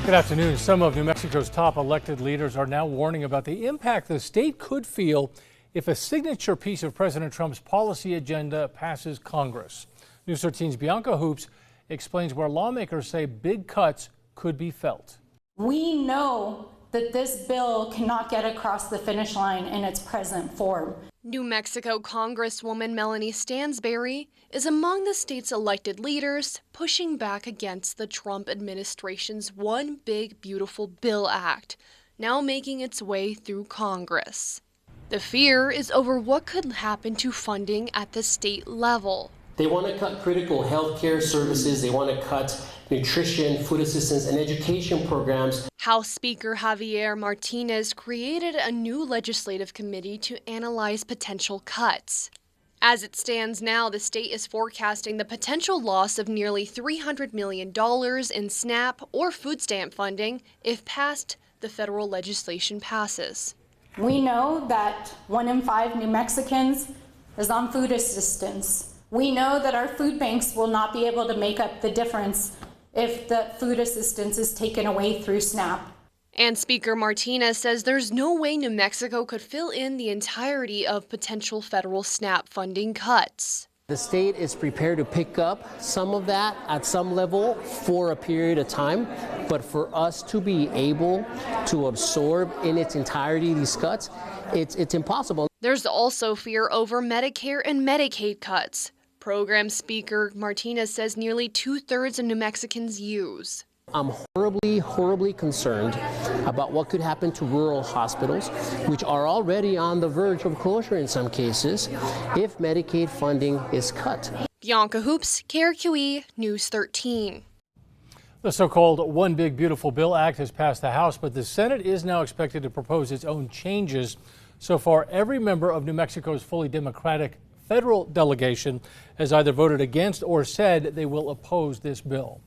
Good afternoon. Some of New Mexico's top elected leaders are now warning about the impact the state could feel if a signature piece of President Trump's policy agenda passes Congress. News 13's Bianca Hoops explains where lawmakers say big cuts could be felt. We know that this bill cannot get across the finish line in its present form. New Mexico Congresswoman Melanie Stansberry is among the state's elected leaders pushing back against the Trump administration's One Big Beautiful Bill Act, now making its way through Congress. The fear is over what could happen to funding at the state level. They want to cut critical health care services. They want to cut nutrition, food assistance, and education programs. House Speaker Javier Martinez created a new legislative committee to analyze potential cuts. As it stands now, the state is forecasting the potential loss of nearly $300 million in SNAP or food stamp funding if passed the federal legislation passes. We know that 1 in 5 New Mexicans is on food assistance. We know that our food banks will not be able to make up the difference if the food assistance is taken away through SNAP. And Speaker Martinez says there's no way New Mexico could fill in the entirety of potential federal SNAP funding cuts. The state is prepared to pick up some of that at some level for a period of time, but for us to be able to absorb in its entirety these cuts, it's impossible. There's also fear over Medicare and Medicaid cuts. Program Speaker Martinez says nearly 2/3 of New Mexicans use. I'm horribly concerned about what could happen to rural hospitals, which are already on the verge of closure in some cases, if Medicaid funding is cut. Bianca Hoops, KRQE News 13. The so-called One Big Beautiful Bill Act has passed the House, but the Senate is now expected to propose its own changes. So far, every member of New Mexico's fully Democratic federal delegation has either voted against or said they will oppose this bill.